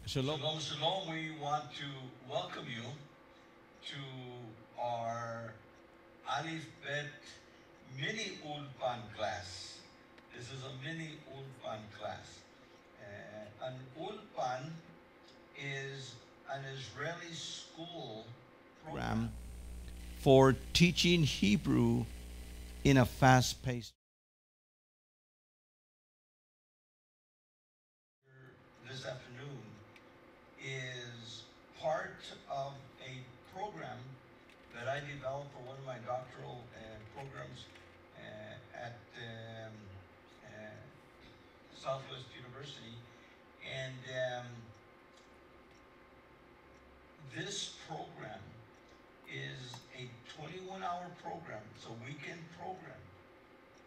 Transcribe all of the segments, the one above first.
Shalom. Shalom, shalom. We want to welcome you to our Alif Bet mini Ulpan class. This is a mini Ulpan class. An Ulpan is an Israeli school program For teaching Hebrew in a fast-paced. this afternoon is part of a program that I developed for one of my doctoral programs at Southwest University. And this program is a 21-hour program. It's a weekend program.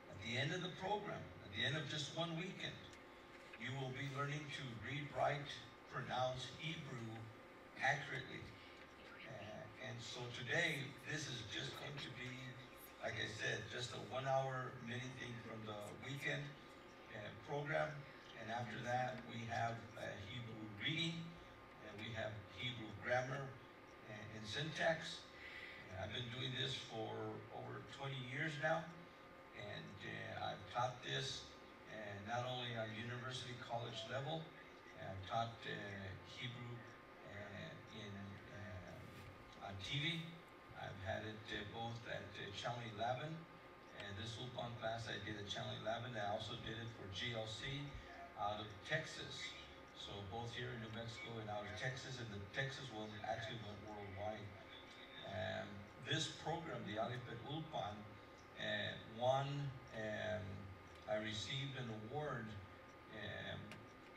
At the end of the program, at the end of just one weekend, you will be learning to read, write, pronounce Hebrew accurately. And so today, this is just going to be, like I said, just a 1-hour mini thing from the weekend program. And after that, we have Hebrew reading, and we have Hebrew grammar and syntax. I've been doing this for over 20 years now, and I've taught this not only on university college level. I've taught Hebrew on TV. I've had it both at Channel 11, and this Ulpan class I did at Channel 11. I also did it for GLC out of Texas. So both here in New Mexico and out of Texas, and the Texas one actually went worldwide. This program, the Alif Bet Ulpan, won. I received an award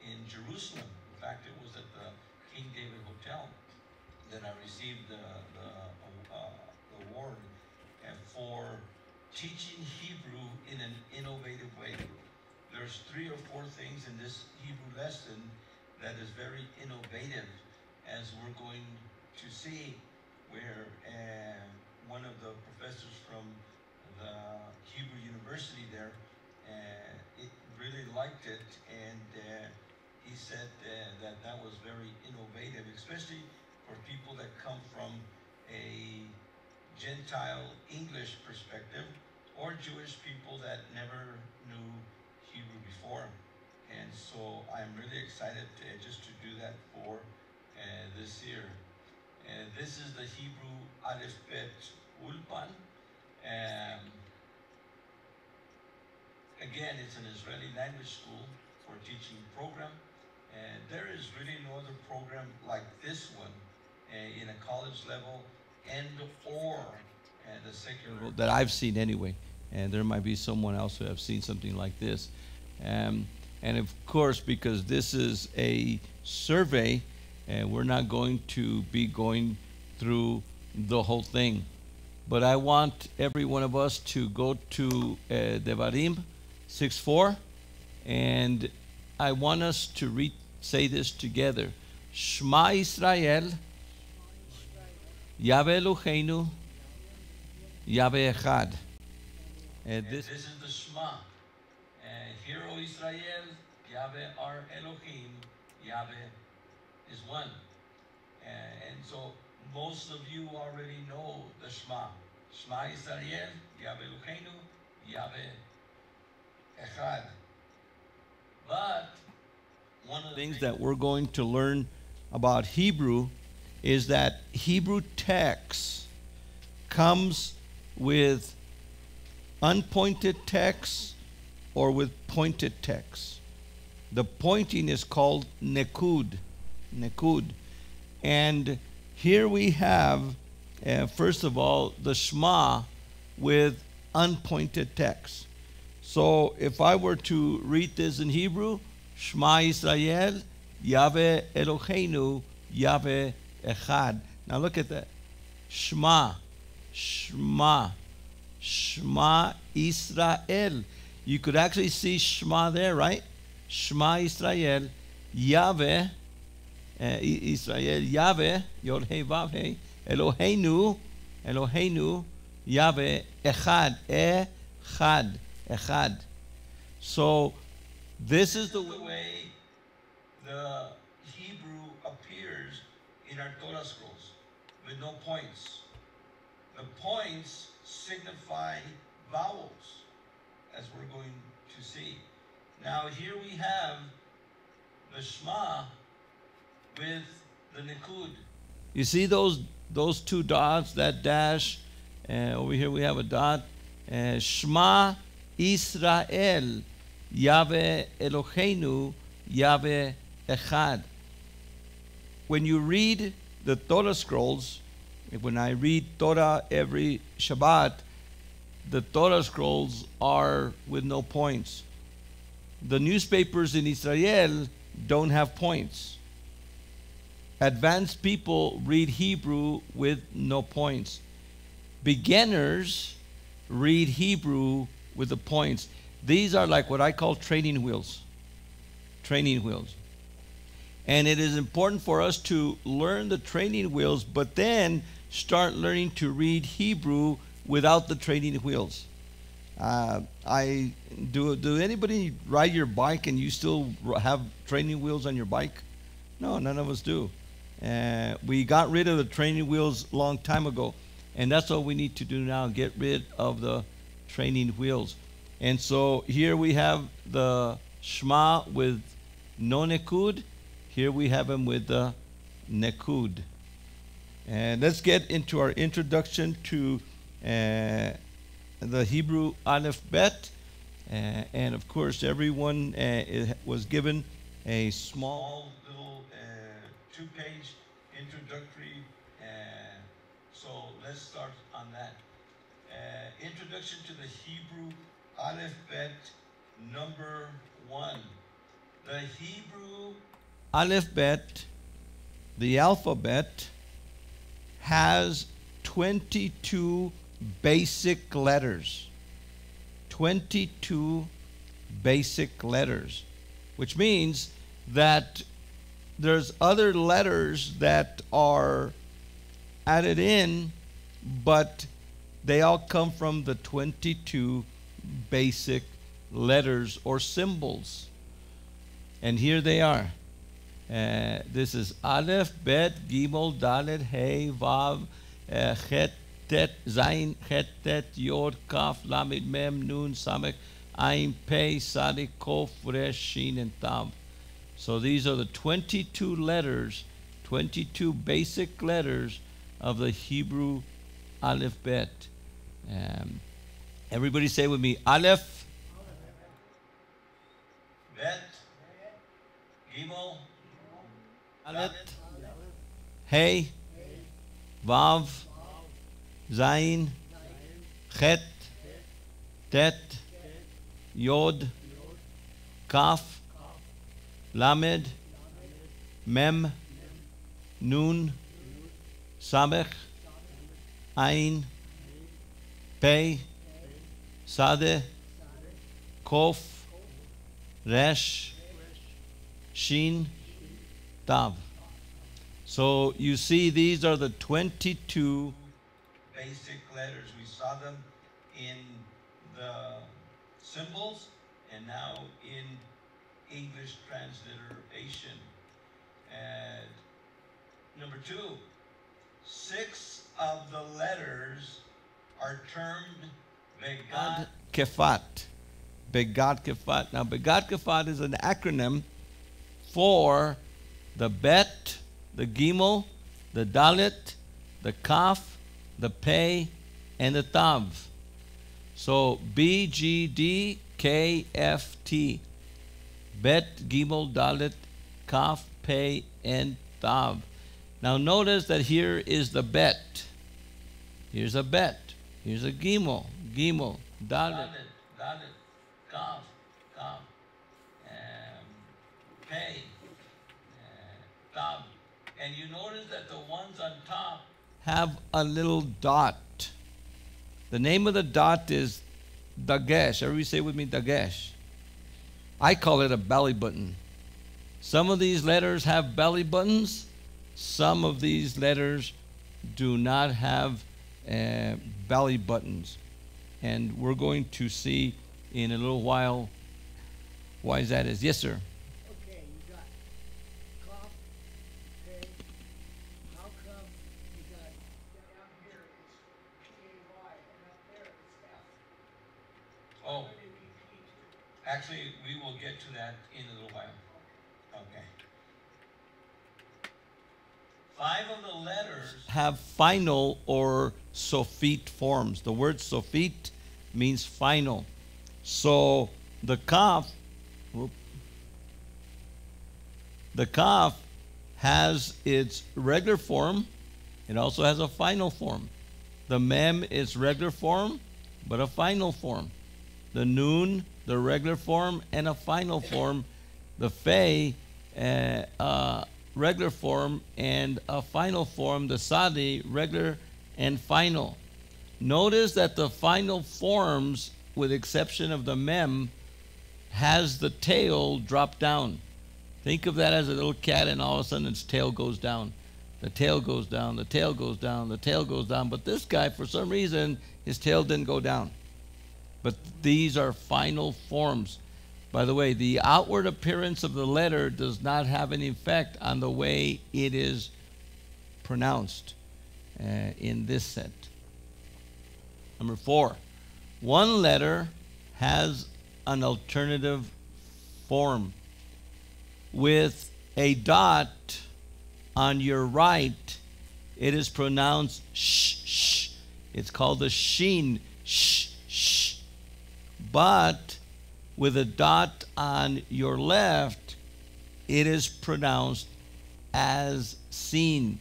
in Jerusalem. In fact, it was at the King David Hotel that I received the award for teaching Hebrew in an innovative way. There's 3 or 4 things in this Hebrew lesson that is very innovative, as we're going to see, where one of the professors from the Hebrew University there, it really liked it, and he said that was very innovative, especially for people that come from a Gentile English perspective, or Jewish people that never knew Hebrew before. And so I'm really excited just to do that for this year. This is the Hebrew Alif Bet Ulpan. Again, it's an Israeli language school for teaching program. There is really no other program like this one in a college level and or the secular. That I've seen anyway, and there might be someone else who have seen something like this. And of course, because this is a survey, we're not going to be going through the whole thing. But I want every one of us to go to Devarim 6:4, and I want us to say this together. Shema Israel, Yahweh Eloheinu, Yahweh Echad. This is the Shema. Hear, O Israel, Yahweh our Elohim, Yahweh is one. And so most of you already know the Shema. Shema Israel, Yahweh Eloheinu, Yahweh Echad. But one of the things that we're going to learn about Hebrew is that Hebrew text comes with unpointed text or with pointed text. The pointing is called nekud. And here we have, first of all, the Shema with unpointed text. So if I were to read this in Hebrew, Shema Israel, Yahweh Eloheinu, Yahweh Echad. Now look at that. Shema Israel. You could actually see Shema there, right? Shema Israel, Yahweh, Israel, Yahweh, Yod Hei Vav Hei, Eloheinu, Yahweh, Echad. So this is the way the Hebrew in our Torah scrolls with no points. The points signify vowels, as we're going to see. Now here we have the Shema with the Nikud. You see those two dots, that dash? Over here we have a dot. Shema Israel, Yahweh Eloheinu, Yahweh Echad. When you read the Torah scrolls, when I read Torah every Shabbat, the Torah scrolls are with no points. The newspapers in Israel don't have points. Advanced people read Hebrew with no points. Beginners read Hebrew with the points. These are like what I call training wheels. Training wheels. And it is important for us to learn the training wheels, but then start learning to read Hebrew without the training wheels. Do anybody ride your bike and you still have training wheels on your bike? No, none of us do. We got rid of the training wheels a long time ago, and that's what we need to do now, get rid of the training wheels. And so here we have the Shema with no Nekud. Here we have him with the Nekud. And let's get into our introduction to the Hebrew Aleph Bet. And of course, everyone was given a small little two-page introductory. So let's start on that. Introduction to the Hebrew Aleph Bet number 1. The Hebrew Aleph Bet, the alphabet, has 22 basic letters. 22 basic letters, which means that there's other letters that are added in, but they all come from the 22 basic letters or symbols. And here they are. This is Aleph, Bet, Gimel, Dalet, Hey, Vav, Chet, Tet, Zayin, Chet, Tet, Yod, Kaf, Lamed, Mem, Nun, Samech, Ayin, Pei, Sadi, Kof, Resh, Shin, and Tav. So these are the 22 letters, 22 basic letters of the Hebrew Aleph Bet. Everybody say with me, Aleph, Bet, Gimel, Dalet, Hey, Vav, Zayin, Chet, Tet, Yod, Kaf, Lamed, Mem, Nun, Samech, Ayin, Pei, Sade, Kof, Resh, Shin, Tav. So you see, these are the 22 basic letters. We saw them in the symbols and now in English transliteration. And number 2, 6 of the letters are termed Begad Kefat. Begad Kefat. Now, Begad Kefat is an acronym for the Bet, the Gimel, the Dalet, the Kaf, the Pei, and the Tav. So BGDKFT. Bet, Gimel, Dalet, Kaf, Pei, and Tav. Now notice that here is the Bet. Here's a Bet. Here's a Gimel, Gimel, Dalet, Kaf, Pei, Tav. And you notice that the ones on top have a little dot. The name of the dot is Dagesh. Everybody say with me, Dagesh. I call it a belly button. Some of these letters have belly buttons. Some of these letters do not have belly buttons. And we're going to see in a little while why that is. Yes, sir. Okay, you got Kaf, Pei, in a little while. Okay. 5 of the letters have final or sofit forms. The word sofit means final. So the kaf, the kaf has its regular form. It also has a final form. The mem is regular form, but a final form. The nun, the regular form and a final form. The fe, regular form and a final form. The sadi, regular and final. Notice that the final forms, with exception of the mem, has the tail drop down. Think of that as a little cat, and all of a sudden its tail goes down. The tail goes down, the tail goes down, the tail goes down. But this guy, for some reason, his tail didn't go down. But these are final forms. By the way, the outward appearance of the letter does not have an effect on the way it is pronounced in this set. Number 4, one letter has an alternative form. With a dot on your right, it is pronounced sh, sh. It's called the sheen, sh, sh. But with a dot on your left, it is pronounced as seen.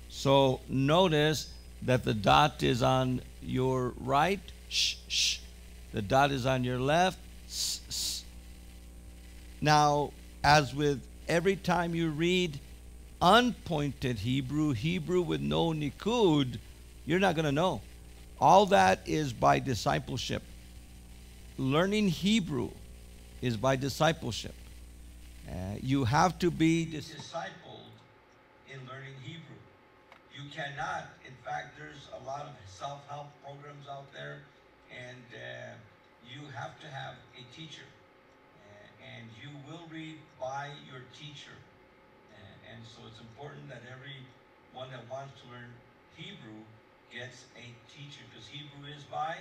So notice that the dot is on your right, sh, sh. The dot is on your left, s, s. Now, as with every time you read unpointed Hebrew, Hebrew with no nikud, you're not going to know. All that is by discipleship. Learning Hebrew is by discipleship. You have to be discipled in learning Hebrew. You cannot, in fact, there's a lot of self-help programs out there, and you have to have a teacher. And you will read by your teacher. And so it's important that everyone that wants to learn Hebrew gets a teacher, because Hebrew is by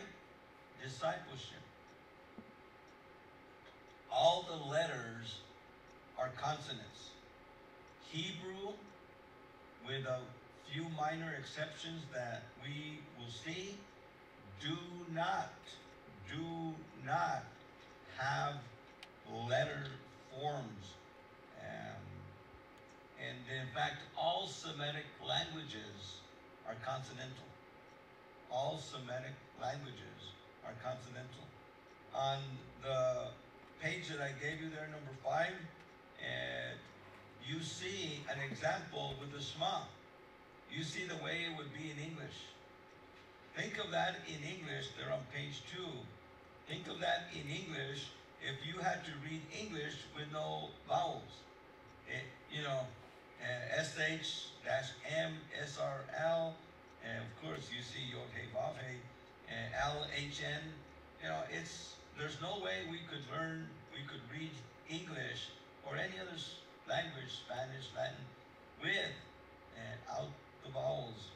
discipleship. All the letters are consonants. Hebrew, with a few minor exceptions that we will see, do not have letter forms. And in fact, all Semitic languages are consonantal. All Semitic languages are consonantal. On the page that I gave you there, number 5, you see an example with the Shema. You see the way it would be in English. Think of that in English. They're on page 2. Think of that in English if you had to read English with no vowels. SH-M, SRL, and of course you see Yod Hey Vav Hey, LHN. There's no way we could read English or any other language, Spanish, Latin, without the vowels.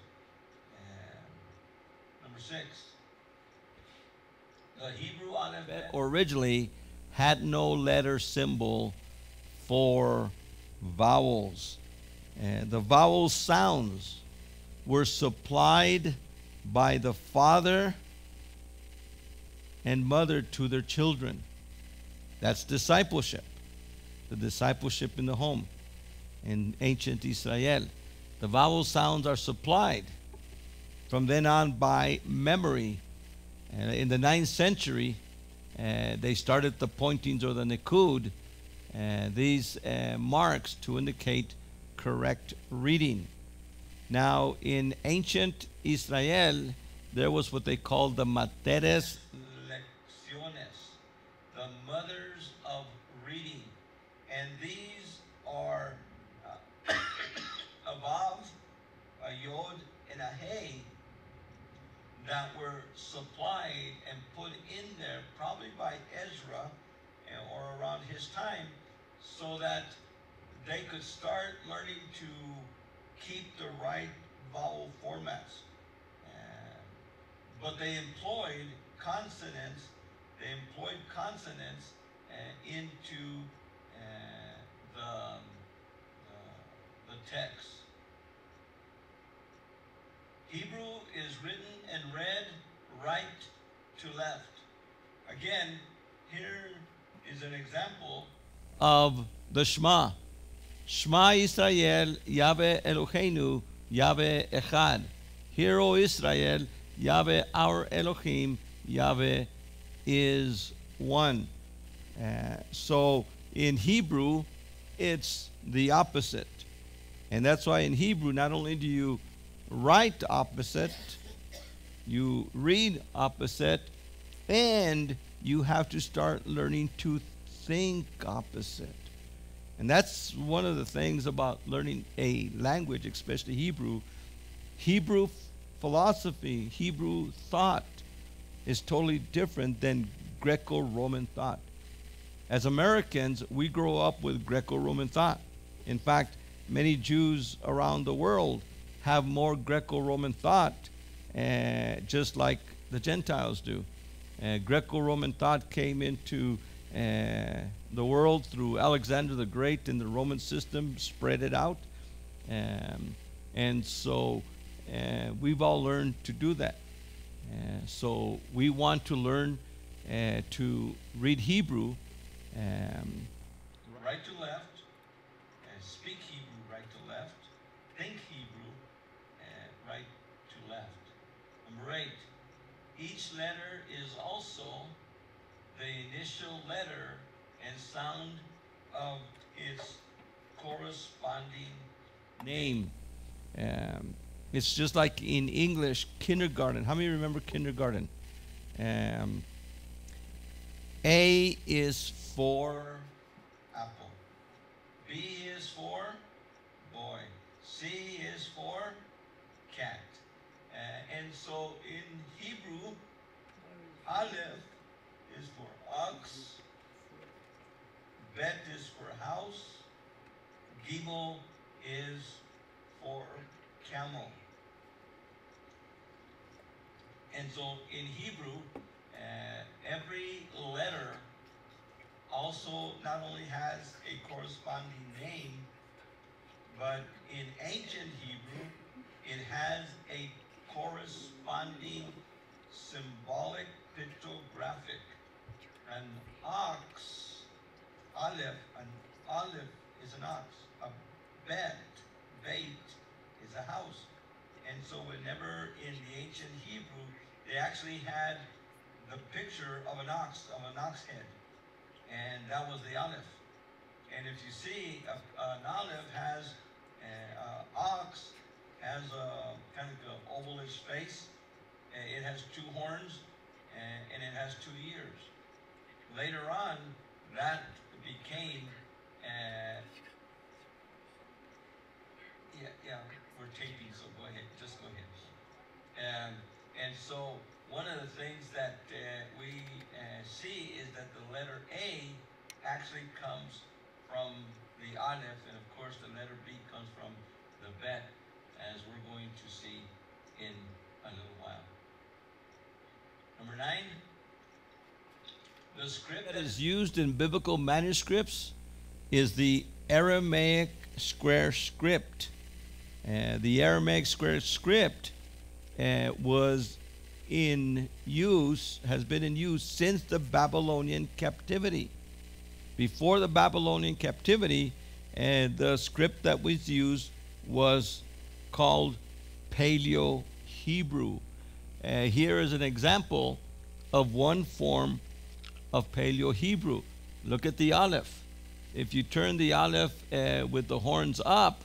Number 6, the Hebrew alphabet originally had no letter symbol for vowels. The vowel sounds were supplied by the father and mother to their children. That's discipleship. The discipleship in the home in ancient Israel. The vowel sounds are supplied from then on by memory. In the 9th century, they started the pointings or the nikud, these marks to indicate correct reading. Now, in ancient Israel, there was what they called the materes lecciones, the mothers of reading. And these are a vav, a yod, and a hey that were supplied and put in there probably by Ezra or around his time, so that they could start learning to keep the right vowel formats. But they employed consonants. Into of the Shema. Shema Israel, Yahweh Eloheinu, Yahweh Echad. Hear, O Israel, Yahweh our Elohim, Yahweh is one. So in Hebrew, it's the opposite. And that's why in Hebrew, not only do you write opposite, you read opposite, and you have to start learning to think opposite. And that's one of the things about learning a language, especially Hebrew. Hebrew philosophy, Hebrew thought is totally different than Greco-Roman thought. As Americans, we grow up with Greco-Roman thought. In fact, many Jews around the world have more Greco-Roman thought, just like the Gentiles do. Greco-Roman thought came into the world through Alexander the Great, and the Roman system spread it out. And so we've all learned to do that. So we want to learn to read Hebrew. Right to left, speak Hebrew right to left, think Hebrew right to left. Number 8, each letter is also the initial letter and sound of its corresponding name. It's just like in English, kindergarten. How many remember kindergarten? A is for apple. B is for boy. C is for cat. And so in Hebrew, Aleph is for ox, Bet is for house, Gimel is for camel. And so in Hebrew, every letter also not only has a corresponding name, but in ancient Hebrew, it has a corresponding symbolic pictographic. An ox, an aleph is an ox. A beit is a house. And so whenever in the ancient Hebrew, they actually had the picture of an ox head. And that was the aleph. And if you see, an aleph has, ox has a kind of an ovalish face. It has 2 horns, and it has 2 ears. Later on, that became, we're taping, so go ahead, just go ahead. And so one of the things that we see is that the letter A actually comes from the aleph, and of course the letter B comes from the bet, as we're going to see in a little while. Number 9, the script that is used in biblical manuscripts is the Aramaic square script. The Aramaic square script was in use, has been in use since the Babylonian captivity. Before the Babylonian captivity, the script that was used was called Paleo-Hebrew. Here is an example of one form of Paleo-Hebrew. Look at the aleph. If you turn the aleph with the horns up,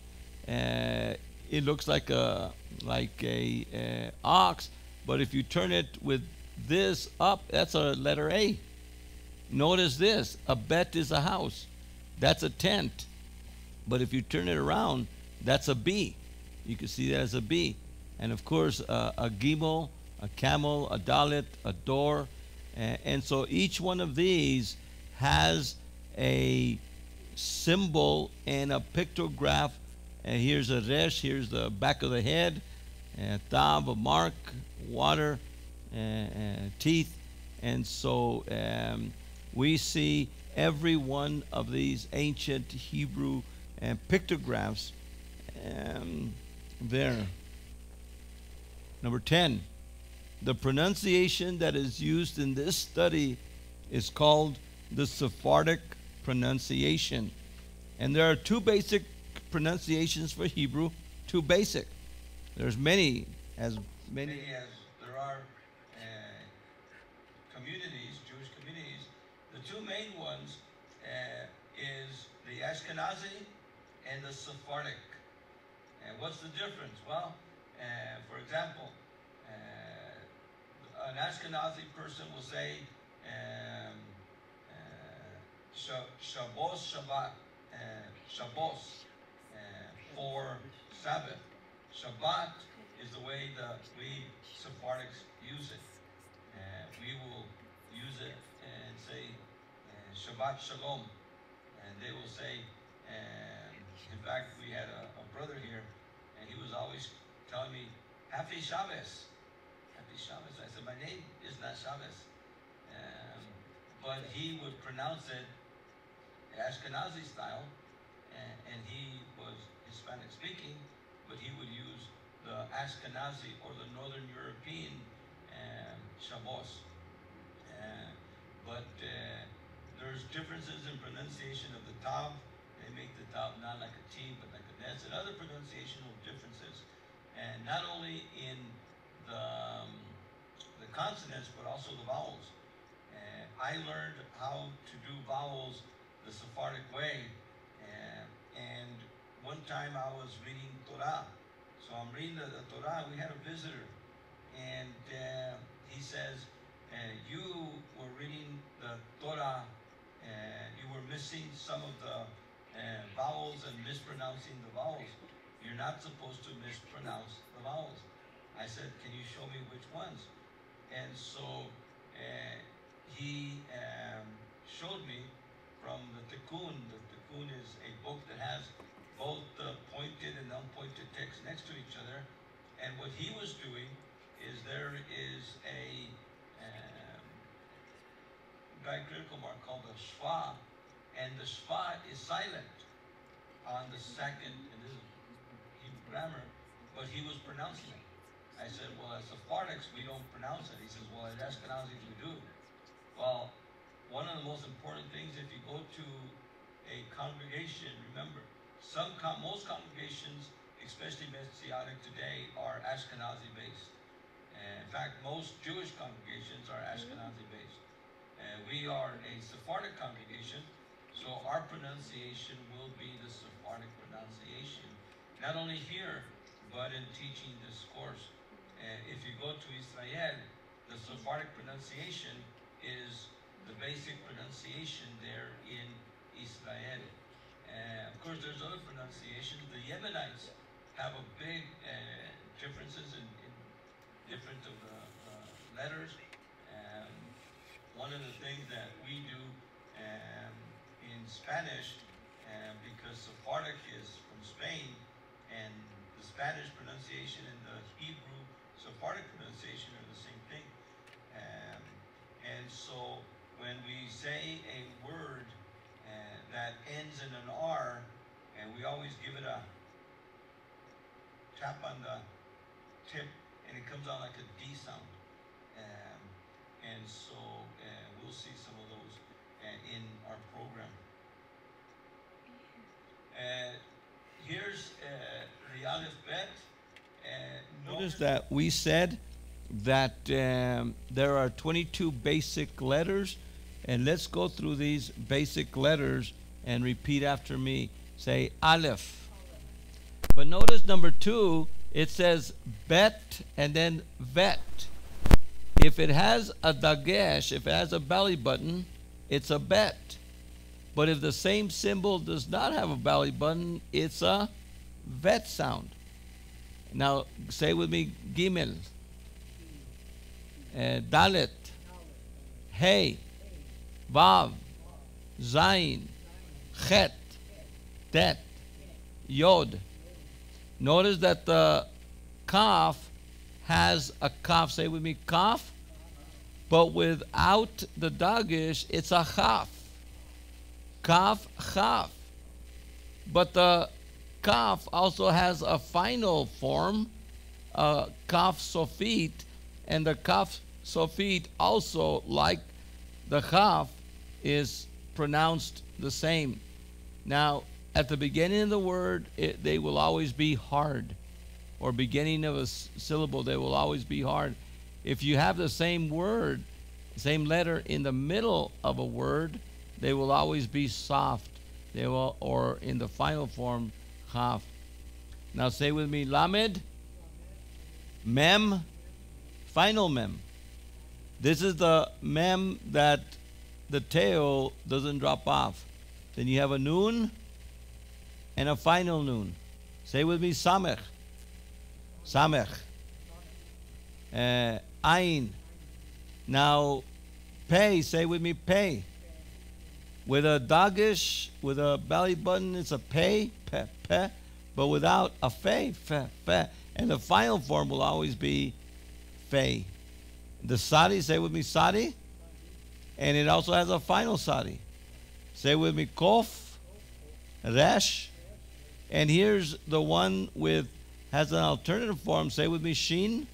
it looks like a ox. But if you turn it with this up, that's a letter A. Notice this, a bet is a house. That's a tent. But if you turn it around, that's a B. You can see that as a B. And of course, a gimel, a camel, a dalet, a door. And so each one of these has a symbol and a pictograph. And here's a resh, here's the back of the head, tav, a mark, water, teeth. And so we see every one of these ancient Hebrew pictographs there. Number 10, the pronunciation that is used in this study is called the Sephardic pronunciation. And there are two basic pronunciations for Hebrew, two basic. There's many, as many. Many as there are communities, Jewish communities. The two main ones is the Ashkenazi and the Sephardic. And what's the difference? Well, for example, an Ashkenazi person will say Shabbos Shabbat, Shabbos for Sabbath. Shabbat is the way we Sephardics use it. We will use it and say Shabbat Shalom, and they will say. In fact, we had a brother here, and he was always telling me, Happy Shabbos. Happy Shabbos. I said, my name is not Shabbos. But he would pronounce it Ashkenazi style, and he was Hispanic speaking, but he would use the Ashkenazi or the Northern European Shabbos. But there's differences in pronunciation of the Tav. They make the Tav not like a T, but like a Nes, and other pronunciational differences. And not only in the consonants, but also the vowels. I learned how to do vowels the Sephardic way. And one time I was reading Torah. So I'm reading the Torah, and we had a visitor. And he says, you were reading the Torah, you were missing some of the vowels and mispronouncing the vowels. You're not supposed to mispronounce the vowels. I said, can you show me which ones? And so he showed me from the Tikkun. The Tikkun is a book that has both the pointed and unpointed text next to each other. And what he was doing is there is a diacritical mark called a shva, and the shva is silent on the second, and this is Hebrew grammar, but he was pronouncing it. I said, well, as Sephardics, we don't pronounce it. He says, well, as Ashkenazis, we do. Well, one of the most important things, if you go to a congregation, remember, most congregations, especially Messianic today, are Ashkenazi based. In fact, most Jewish congregations are Ashkenazi based. We are a Sephardic congregation, so our pronunciation will be the Sephardic pronunciation. Not only here, but in teaching this course. If you go to Israel, the Sephardic pronunciation is the basic pronunciation there in Israel. Of course, there's other pronunciations. The Yemenites have a big differences in different of the letters. One of the things that we do in Spanish, because Sephardic is from Spain, and the Spanish pronunciation and the Hebrew Sephardic pronunciation are the same thing. And so when we say a word that ends in an R, and we always give it a tap on the tip, and it comes out like a D sound. And so we'll see some of those in our program. Here's the Aleph Bet. Notice that we said that there are 22 basic letters, and let's go through these basic letters and repeat after me. Say Aleph. But notice number 2, it says Bet and then Vet. If it has a dagesh, if it has a belly button, it's a bet. But if the same symbol does not have a belly button, it's a vet sound. Now say with me, Gimel, Dalet, Hey, Vav, Zayin, Chet, Tet, Yod. Notice that the Kaf has a Kaf. Say with me, Kaf. But without the dagesh, it's a Chaf. Kaf, Chaf. But the Kaf also has a final form, Kaf Sofit, and the Kaf Sofit also, like the Chaf, is pronounced the same. Now, at the beginning of the word, they will always be hard, or beginning of a syllable, they will always be hard. If you have the same word, same letter in the middle of a word, they will always be soft. They will, or in the final form, chaf. Now say with me, lamed, mem, final mem. This is the mem that the tail doesn't drop off. Then you have a nun and a final nun. Say with me, samech, samech, ayin. Now, pay, say with me, pay. With a dagish, with a belly button, it's a pay, pe, pe, but without a fe, fe, fe. And the final form will always be fe. The sadi, say with me, sadi. And it also has a final sadi. Say with me, kof, resh. And here's the one with, has an alternative form. Say with me, shin.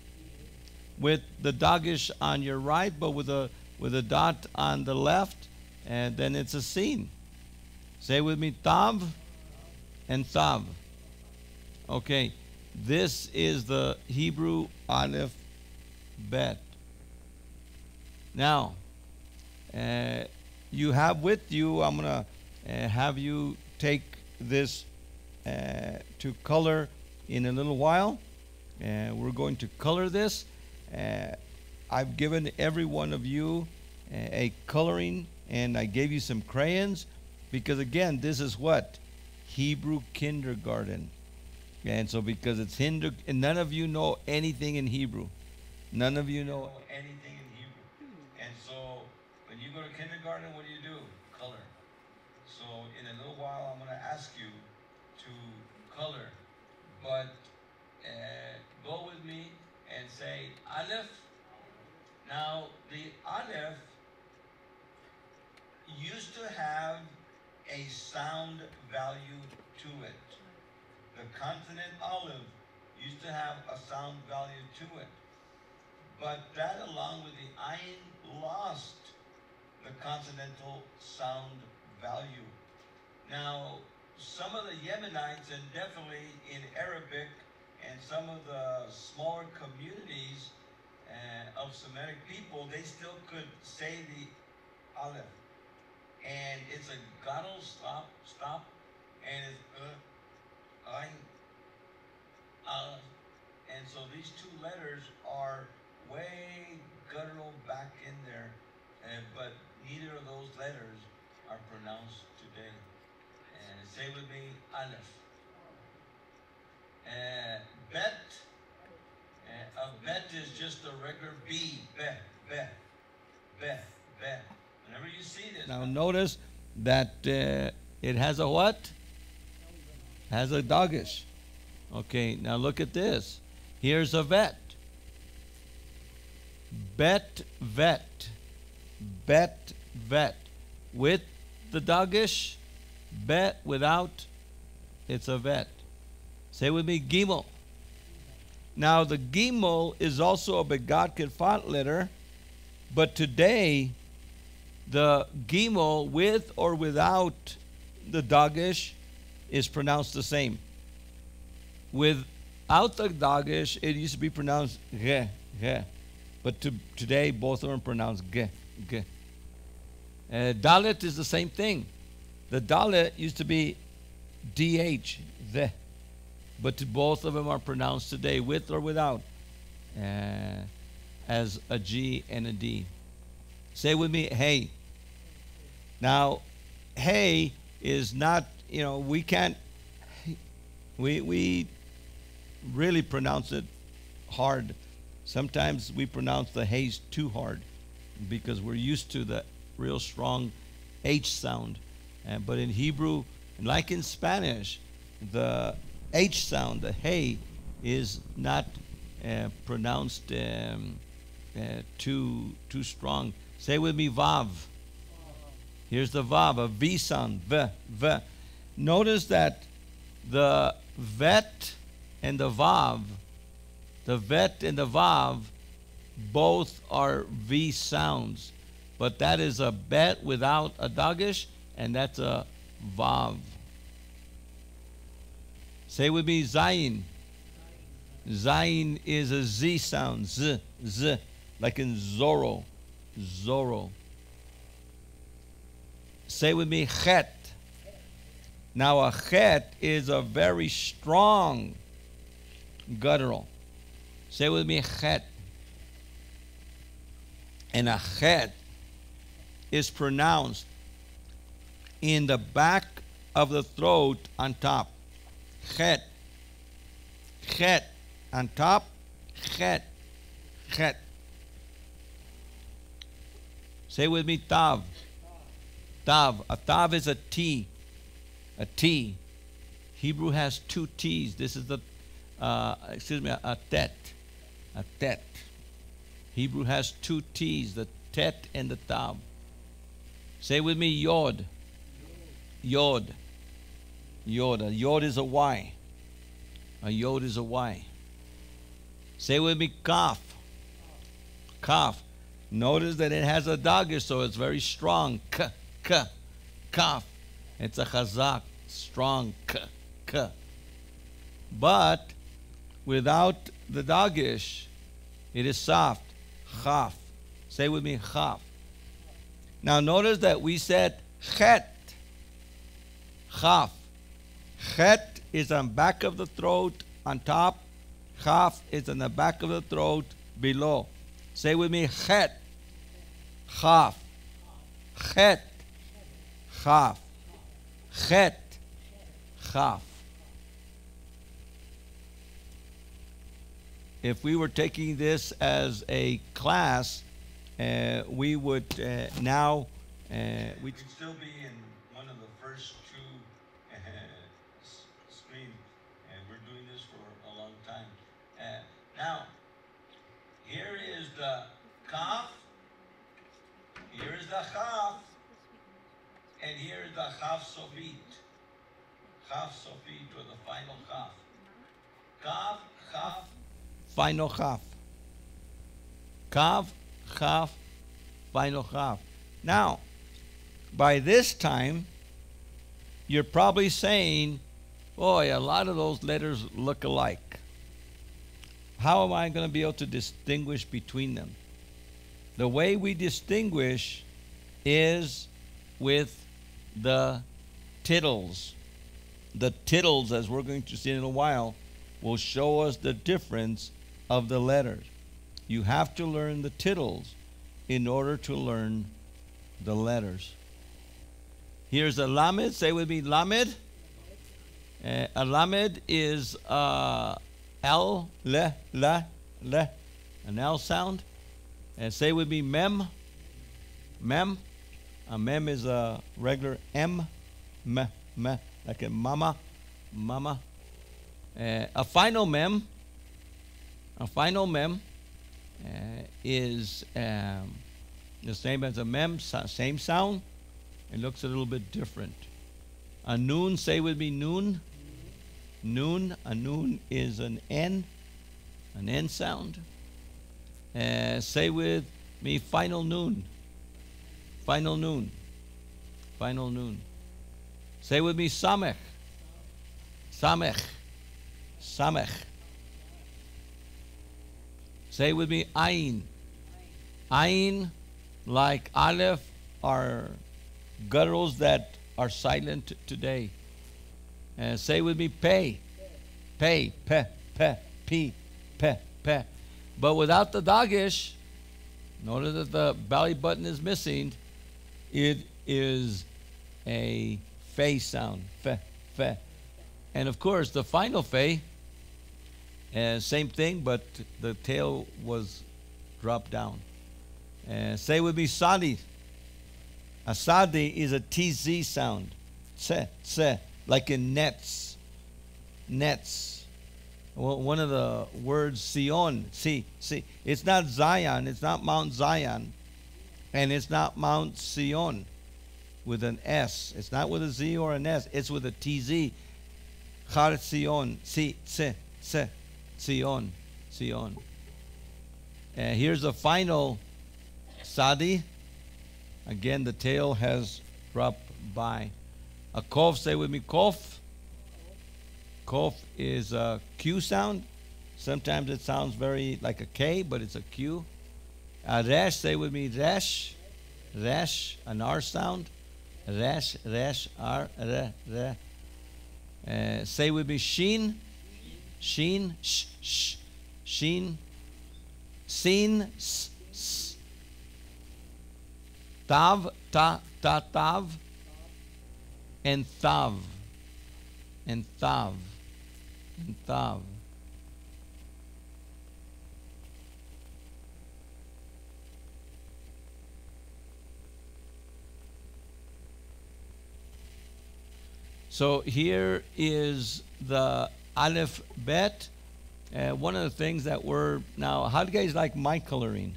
With the dagish on your right, but with a dot on the left. And then it's a sin. Say with me, tav and thav. Okay, this is the Hebrew aleph bet. Now, you have with you, I'm going to have you take this to color in a little while. We're going to color this. I've given every one of you a coloring, and I gave you some crayons because, again, this is what? Hebrew kindergarten. And so because it's Hindu, and none of you know anything in Hebrew. None of you know anything in Hebrew. And so when you go to kindergarten, what do? Color. So in a little while, I'm going to ask you to color. But go with me and say Aleph. Now, the Aleph used to have a sound value to it. The consonant Aleph used to have a sound value to it. But that, along with the Ayin, lost the consonantal sound value. Now, some of the Yemenites, and definitely in Arabic, and some of the smaller communities of Semitic people, they still could say the Aleph. And it's a guttural stop, and it's Ayin, Aleph. And so these two letters are way guttural back in there, but neither of those letters are pronounced today. And say with me, Aleph. Bet. A bet is just a regular B. Bet, bet, bet, bet. Whenever you see this. Now notice that it has a what? Has a dagish. Okay, now look at this. Here's a vet. Bet, vet. Bet, vet. With the dagish, bet without, it's a vet. Say with me, gimel. Now the gimel is also a begat ketfat letter, but today the gimel with or without the dagish is pronounced the same. Without the dagish, it used to be pronounced ge, ge. But today, both of them are pronounced ge, ge. Dalet is the same thing. The dalet used to be dh, the. But both of them are pronounced today, with or without, as a G and a D. Say with me, hey. Now, hey is not, we can't, we really pronounce it hard. Sometimes we pronounce the heys too hard because we're used to the real strong H sound. But in Hebrew, like in Spanish, the H sound, the hey, is not pronounced too strong. Say with me, vav. Here's the vav, a V sound, v, v. Notice that the vet and the vav, both are V sounds. But that is a bet without a dagish, and that's a vav. Say with me, zayin. Zayin is a z sound, z, z, like in Zorro, Zorro. Say with me, chet. Now a chet is a very strong guttural. Say with me, chet. And a chet is pronounced in the back of the throat on top. Chet. Chet. On top, chet. Chet. Say with me, tav. Tav. A tav is a T. A T. Hebrew has two T's. This is the, a tet. A tet. Hebrew has two T's, the tet and the tav. Say with me, yod. Yod. Yod. A yod is a Y. A yod is a Y. Say with me, kaf. Kaf. Notice that it has a dagesh, so it's very strong. K, k, kaf. It's a chazak, strong k, k. But without the dagesh, it is soft. Chaf. Say with me, chaf. Now notice that we said chet. Chaf. Chet is on back of the throat on top. Chaf is on the back of the throat below. Say with me, chet. Chaf. Chet. Chaf. Chet. Chaf. If we were taking this as a class, we would now we'd still be in one of the first two screens, and we're doing this for a long time. Now, here is the kaf, here is the chaf, and here is the chaf sofit. Chaf sofit, or the final chaf. Kaf, chaf, final chaf. Kav, chaf, final chaf. Now, by this time, you're probably saying, boy, a lot of those letters look alike. How am I going to be able to distinguish between them? The way we distinguish is with the tittles. The tittles, as we're going to see in a while, will show us the difference of the letters. You have to learn the tittles in order to learn the letters. Here's a lamed. Say with me, lamed. A lamed is L, le, an L sound. And say with me, mem. Mem. A mem is a regular M. Me, like a mama. Mama. A final mem. A final mem is the same as a mem, same sound. It looks a little bit different. A noon, say with me, noon. Noon, a noon is an N sound. Say with me, final noon. Final noon. Final noon. Say with me, samech. Samech. Samech. Say with me, ayin. Ayin, like aleph, are gutturals that are silent today. Say with me, pay. Pay, pe, pi, pe. But without the dagesh, notice that the belly button is missing. It is a fe sound, fe. And of course, the final fe, same thing, but the tail was dropped down. Say with me, sadi. A sadi is a tz sound, tse, like in nets. Nets. Well, one of the words, Sion, see. It's not Zion, it's not Mount Zion, and it's not Mount Sion with an S. It's not with a Z or an S, it's with a TZ. Har Sion, Sion. Here's the final Sadi. Again, the tail has dropped by. A kof, say with me, kof. Kof is a Q sound. Sometimes it sounds very like a K, but it's a Q. Resh, say with me, resh. Resh, an R sound. Resh, resh, R, re, re. Say with me, sheen. Sheen, sh, sh. Sheen. Seen, s, s. Tav, ta, ta, tav. And thav. And thav. And thav. So here is the Aleph Bet. One of the things that we're now, how do you guys like my coloring?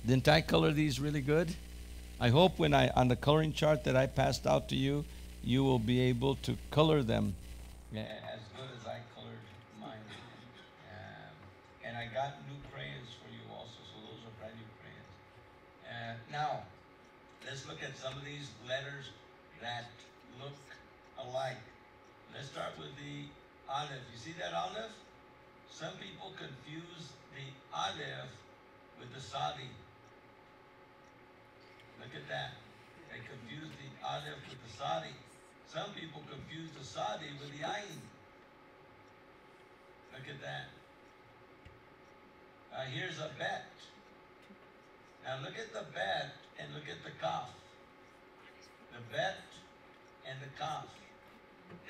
Didn't I color these really good? I hope when on the coloring chart that I passed out to you, you will be able to color them. As good as I colored mine. And I got new crayons for you also, so those are brand new crayons. Now, let's look at some of these letters that look alike. Let's start with the Aleph. You see that Aleph? Some people confuse the Aleph with the Sadi. Look at that. They confuse the Aleph with the Sadi. Some people confuse the Sadi with the Ayin. Look at that. Here's a Bet. Now look at the Bet and look at the Kaf. The Bet and the Kaf.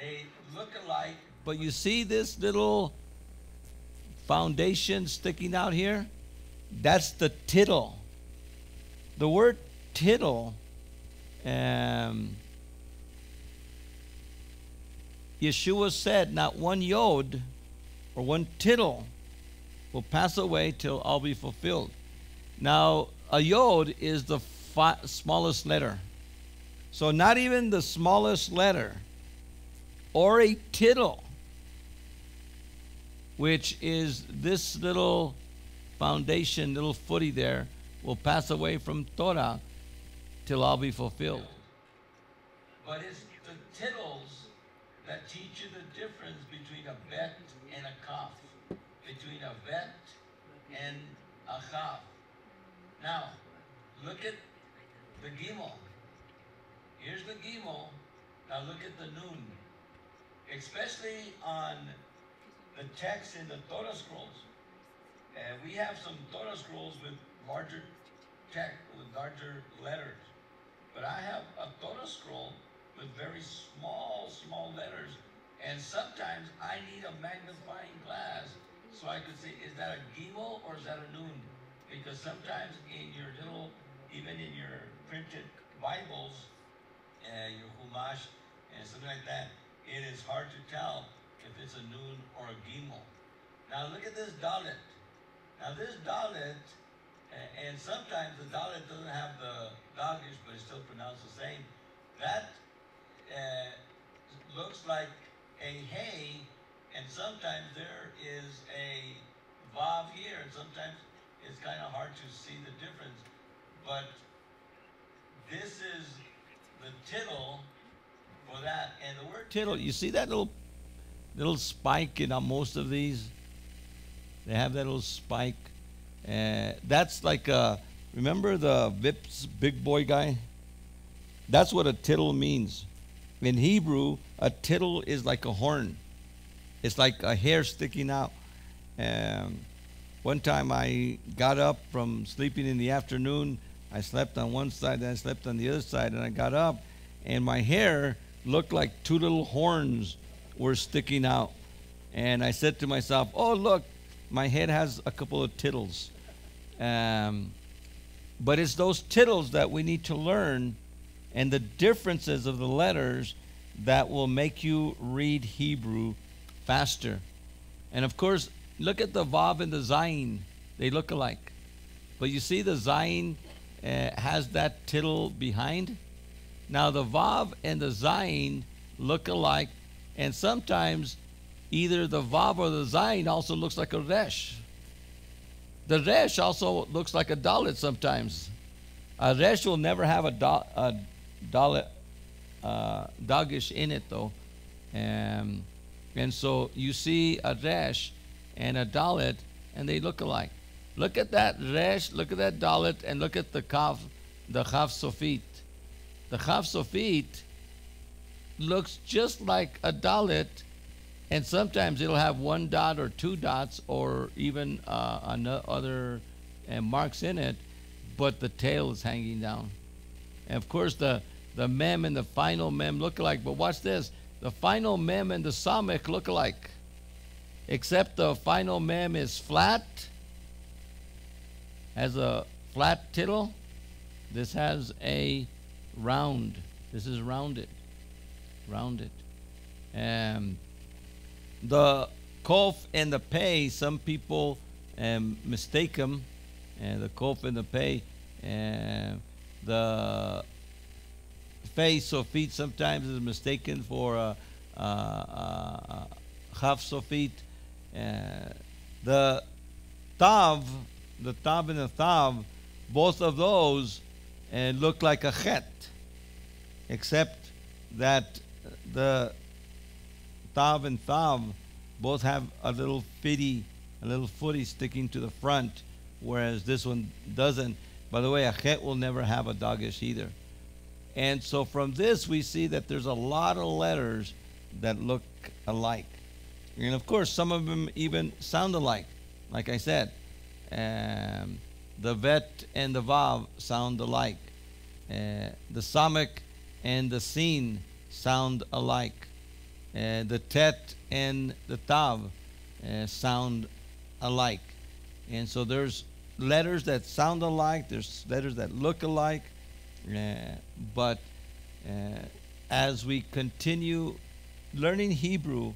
They look alike. But you see this little foundation sticking out here? That's the tittle. The word tittle, Yeshua said, not one yod or one tittle will pass away till all be fulfilled. Now, a yod is the smallest letter. So not even the smallest letter or a tittle, which is this little foundation, little footy there, will pass away from Torah till all be fulfilled. But it's the tittles that teach you the difference between a bet and a kaf, between a bet and a chaf. Now, look at the gimel. Here's the gimel. Now look at the nun. Especially on the text in the Torah scrolls. We have some Torah scrolls with larger text, with larger letters. But I have a Torah scroll with very small letters. And sometimes I need a magnifying glass so I could say, is that a gimel or is that a nun? Because sometimes in your little, even in your printed Bibles, your Humash, and something like that, it is hard to tell if it's a nun or a gimel. Now look at this dalet. Now this dalet, and sometimes the dalet doesn't have the dagish, but it's still pronounced the same. That looks like a hey, and sometimes there is a vav here, and sometimes it's kind of hard to see the difference. But this is the tittle for that, and the word tittle. You see that little spike in most of these? They have that little spike. That's like remember the Vips big boy guy? That's what a tittle means. In Hebrew, a tittle is like a horn. It's like a hair sticking out. One time I got up from sleeping in the afternoon. I slept on one side, then I slept on the other side, and I got up, and my hair looked like two little horns were sticking out. And I said to myself, oh, look, my head has a couple of tittles. But it's those tittles that we need to learn, and the differences of the letters that will make you read Hebrew faster. And of course, look at the Vav and the Zayin. They look alike. But you see the Zayin has that tittle behind. Now the Vav and the Zayin look alike, and sometimes either the Vav or the Zayin also looks like a Resh. The Resh also looks like a Dalet sometimes. A Resh will never have a Dalet Dagesh in it though. Um, and so you see a Resh and a Dalet, and they look alike. Look at that Resh, look at that Dalet, and look at the Kaf, the Chaf Sofit. The Chaf Sofit looks just like a Dalet, and sometimes it'll have one dot or two dots or even other marks in it, but the tail is hanging down. And of course, the mem and the final mem look alike, but watch this. The final mem and the samech look alike, except the final mem is flat, has a flat tittle. This has a round. This is rounded. And the kof and the pei, some people mistake them, and the kof and the pei, the Fei Sofit sometimes is mistaken for Chaf Sofit. The Tav and the Tav, both of those look like a Chet, except that the Tav and Tav both have a little footy sticking to the front, whereas this one doesn't. By the way, a Chet will never have a Dagesh either. And so from this, we see that there's a lot of letters that look alike. And of course, some of them even sound alike. Like I said, the vet and the vav sound alike. The samek and the sin sound alike. The tet and the tav sound alike. And so there's letters that sound alike. There's letters that look alike. But as we continue learning Hebrew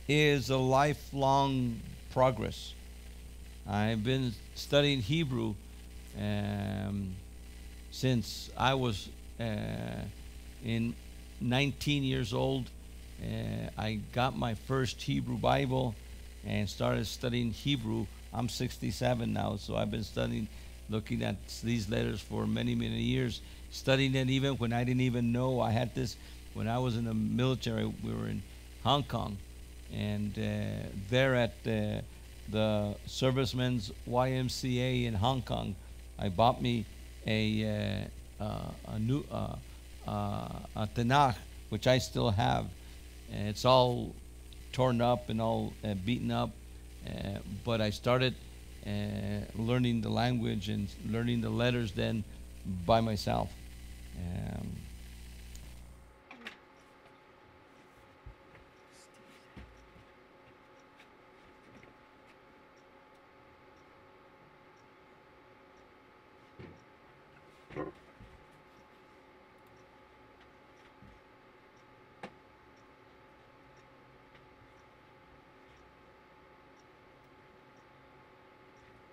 is a lifelong progress. I've been studying Hebrew since I was in 19 years old. I got my first Hebrew Bible and started studying Hebrew. I'm 67 now, so I've been studying, looking at these letters for many, many years, studying it even when I didn't even know. I had this when I was in the military. We were in Hong Kong, and there at the Servicemen's YMCA in Hong Kong, I bought me a new Tanakh, which I still have. It's all torn up and all beaten up, but I started learning the language and learning the letters then by myself.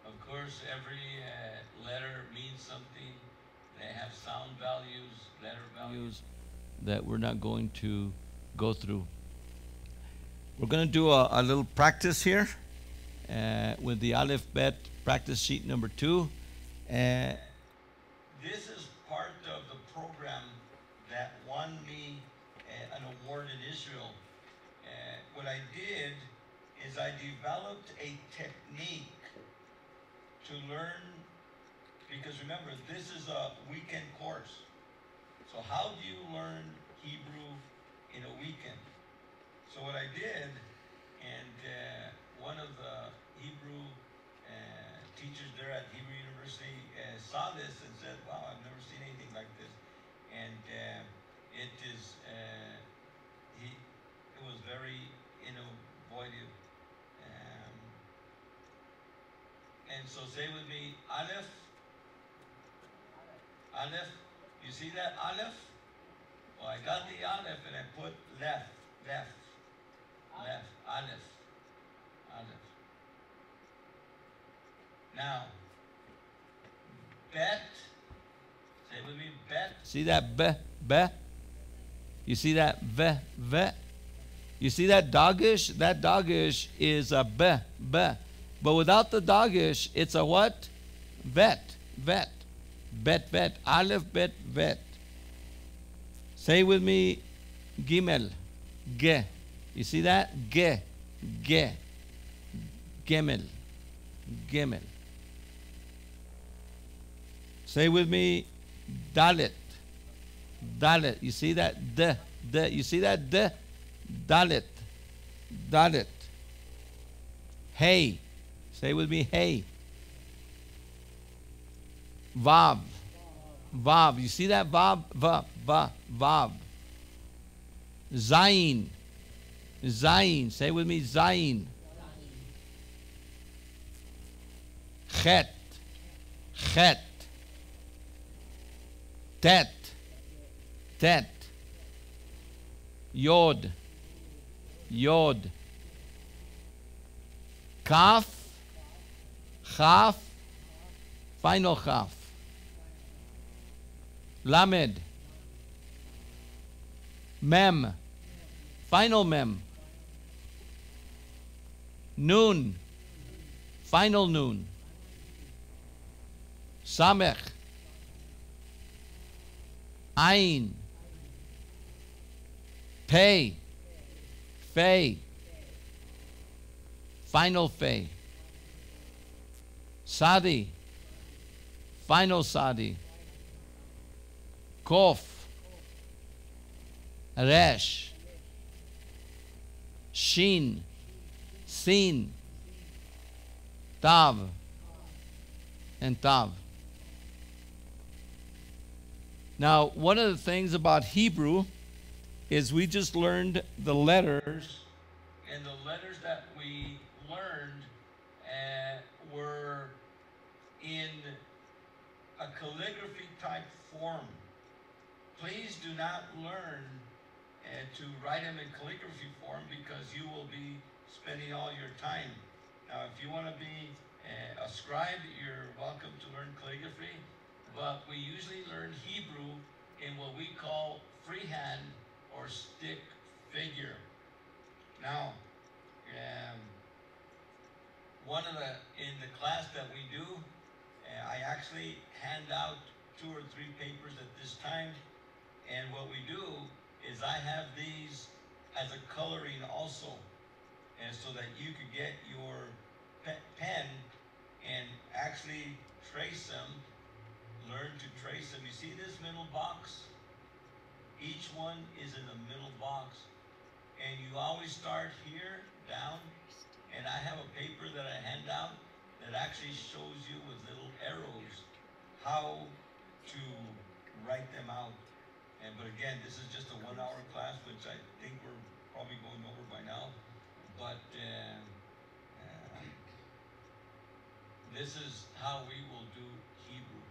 Of course, every letter means something. They have sound values, letter values that we're not going to go through. We're going to do a little practice here with the Aleph Bet practice sheet number 2. This is part of the program that won me an award in Israel. What I did is I developed a technique to learn, because remember, this is a weekend course. So how do you learn Hebrew in a weekend? So what I did, and one of the Hebrew teachers there at Hebrew University saw this and said, wow, I've never seen anything like this. And it was very innovative. And so say with me, Aleph. Aleph. You see that Aleph? Well, I got the Aleph and I put left. Aleph. Now, bet. Say with me, bet. See that be? You see that ve? You see that dagish? That dagish is a be. But without the dagish, it's a what? Vet. Bet. Aleph, bet, vet. Say with me, Gimel. Ge. You see that? Ge. Ge. Gemel. Gemel. Say with me, Dalet. Dalet. You see that? D. D. You see that? D. Dalet. Dalet. Hey. Say with me, hey. Vav. Vav. You see that? Vav. Vav. Vav. Vav. Zayin. Zayin. Say with me, Zayin. Chet. Chet. Tet. Tet. Yod. Yod. Kaf. Chaf. Final chaf. Lamed. Mem. Final mem. Nun. Final nun. Samech. Ain. Pei. Fei. Final fei. Sadi. Final sadi. Kof. Resh. Shin. Sin. Tav. And Tav. Now, one of the things about Hebrew is we just learned the letters, and the letters that we learned were in a calligraphy type form. Please do not learn to write them in calligraphy form, because you will be spending all your time. Now, if you want to be a scribe, you're welcome to learn calligraphy, but we usually learn Hebrew in what we call freehand or stick figure. Now, in the class that we do, I actually hand out 2 or 3 papers at this time, and what we do is I have these as a coloring also, and so that you could get your pen and actually trace them, learn to trace them. You see this middle box? Each one is in the middle box, and you always start here down, and I have a paper that I hand out that actually shows you with little arrows how to write them out. But again, this is just a 1-hour class, which I think we're probably going over by now. But this is how we will do Hebrew.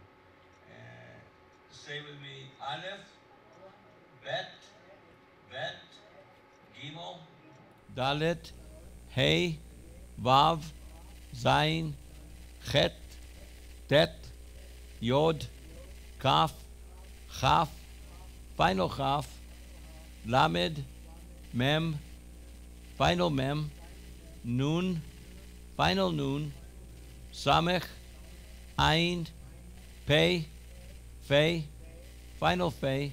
Say with me, Aleph, Bet, Gimel, Dalet, Hey, Vav, Zayin, Chet, Tet, Yod, Kaf, Chaf, final Chaf, Lamed, Mem, final Mem, Nun, final Nun, Samech, Ain, Pei, Fei, final Fei,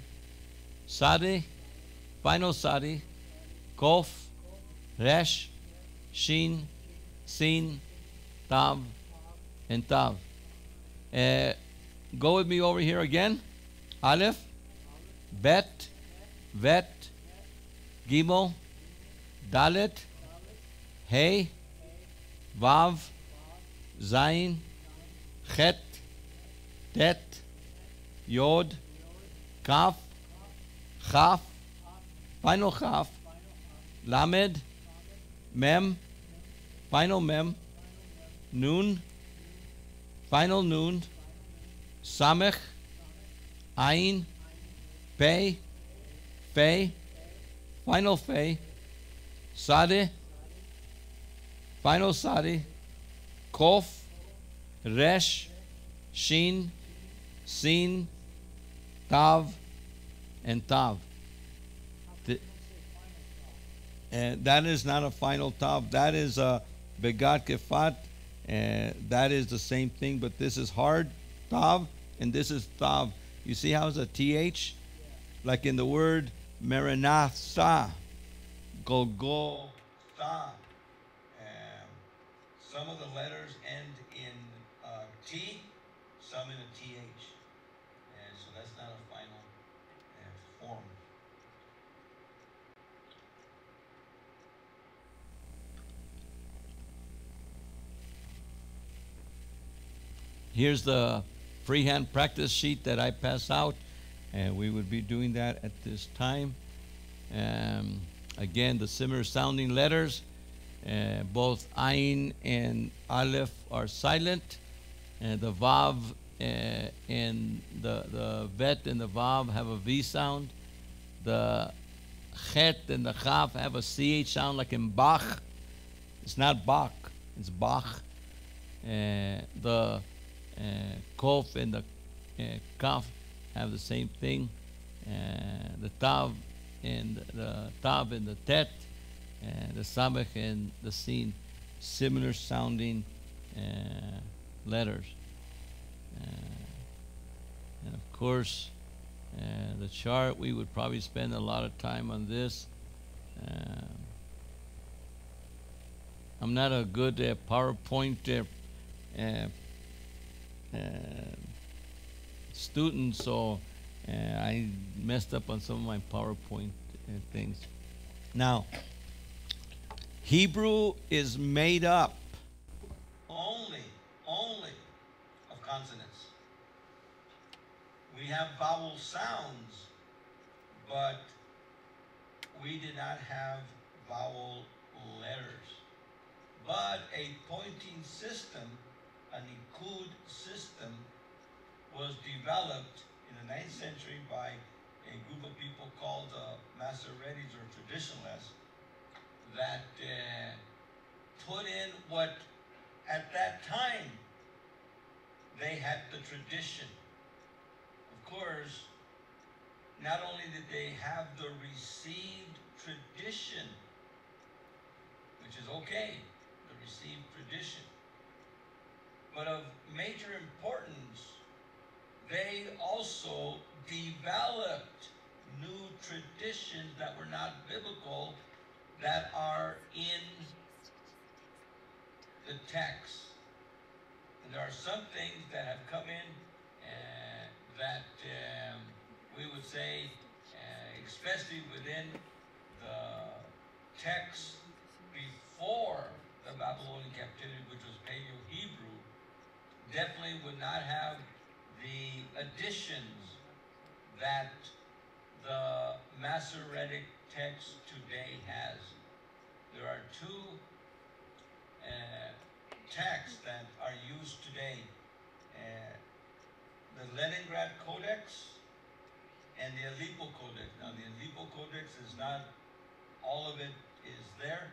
Sadi, final Sadi, Kof, Resh, Shin, Sin, Tav, and Tav. Go with me over here again. Aleph, Bet, Vet, Gimel, Dalet, Hey, Vav, Zayin, Chet, Tet, Yod, Kaf, Chaf, final Chaf, Lamed, Mem, final Mem, Nun, final Nun, Samech, Ain, Pei, Fei, final Fei, Sadi, final Sadi, Kof, Resh, Shin, Sin, Tav, and Tav. That is not a final Tav. That is a Begat Kefat. That is the same thing, but this is hard Tav, and this is Tav. You see how it's a TH? like in the word Maranatha, Golgotha. Some of the letters end in T, some in a TH. And so that's not a final form. Here's the freehand practice sheet that I pass out, and we would be doing that at this time. Again, the similar sounding letters, both Ayin and Aleph are silent, and the Vav and the Vet and the Vav have a V sound. The Chet and the Chaf have a CH sound, like in Bach. It's not Bach, it's Bach. The Kof and the Kaf have the same thing. The Tav and the Tet, the Samech and the Sin, similar sounding letters. And of course, the chart, we would probably spend a lot of time on this. I'm not a good PowerPoint student, so I messed up on some of my PowerPoint things. Now, Hebrew is made up only of consonants. We have vowel sounds, but we did not have vowel letters. But a pointing system, an Ikud system, was developed in the 9th century by a group of people called Masoretes or traditionalists that put in what at that time they had the tradition. Of course, not only did they have the received tradition, which is okay, the received tradition, but of major importance, they also developed new traditions that were not biblical, that are in the text. And there are some things that have come in that we would say, especially within the text before the Babylonian captivity, which was Paleo-Hebrew, definitely would not have the additions that the Masoretic text today has. There are two texts that are used today. The Leningrad Codex and the Aleppo Codex. Now the Aleppo Codex is not, all of it is there,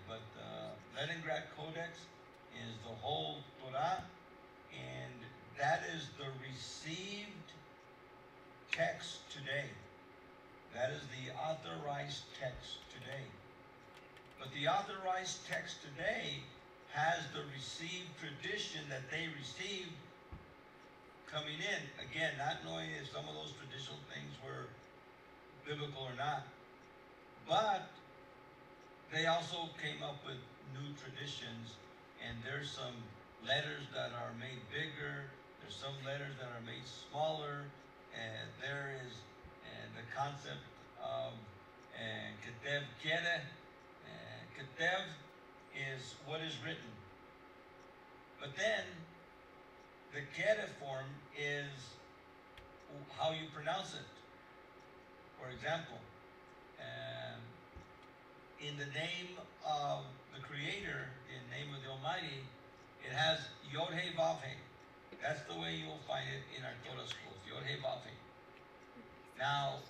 but the Leningrad Codex is the whole Torah, and that is the received text today. That is the authorized text today. But the authorized text today has the received tradition that they received coming in. Again, not knowing if some of those traditional things were biblical or not. But they also came up with new traditions, and there's some letters that are made bigger, there's some letters that are made smaller, and there is the concept of Ketev Kere. Ketev is what is written. But then the Kere form is how you pronounce it. For example, in the name of the Creator, in the name of the Almighty, it has Yod He Vav He. That's the way you'll find it in our Torah schools, Yod He Vav He. Now,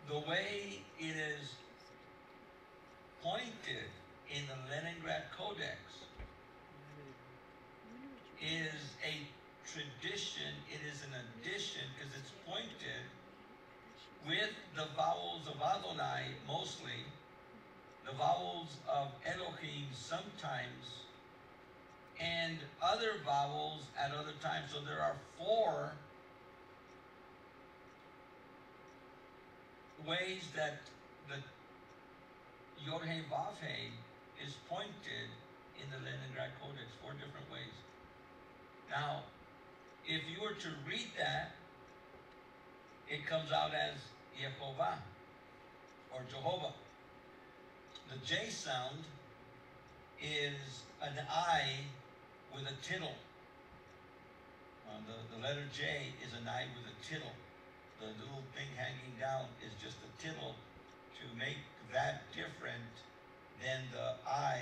the way it is pointed in the Leningrad Codex is a tradition, it is an addition, because it's pointed with the vowels of Adonai mostly, the vowels of Elohim sometimes, and other vowels at other times. So there are 4 ways that the Yod He Vav He is pointed in the Leningrad Codex, 4 different ways. Now, if you were to read that, it comes out as Yehovah or Jehovah. The J sound is an I with a tittle. The letter J is an I with a tittle. The little thing hanging down is just a tittle to make that different than the I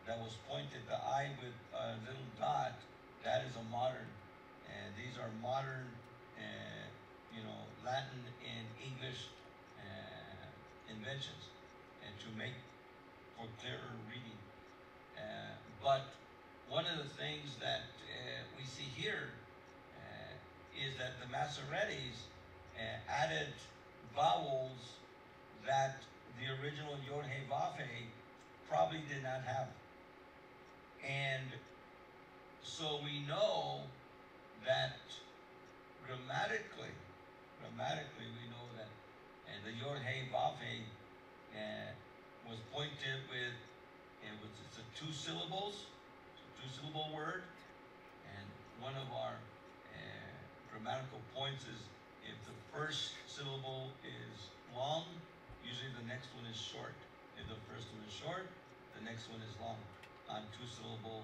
that was pointed. The I with a little dot, that is a modern. And these are modern, Latin and English inventions, and to make for clearer reading. But one of the things that we see here is that the Masoretes added vowels that the original Yod He Vav He probably did not have. And so we know that grammatically we know that the Yod He Vav He was pointed with, it's a 2 syllables, it's a 2-syllable word, and one of our grammatical points is if the first syllable is long, usually the next one is short. If the first one is short, the next one is long on 2-syllable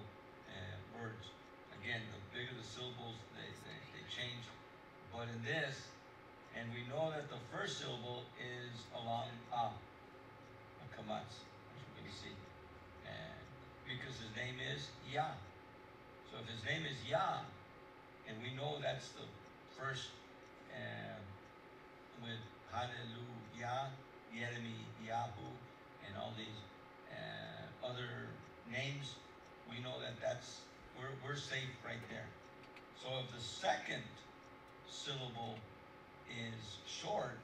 words. Again, the bigger the syllables, they change. But in this, and we know that the first syllable is a long a kamatz, as you can see. Because his name is Yah. So if his name is Yah, and we know that's the first with Hallelujah, Yeremi, Yahu, and all these other names, we know that we're safe right there. So if the second syllable is short,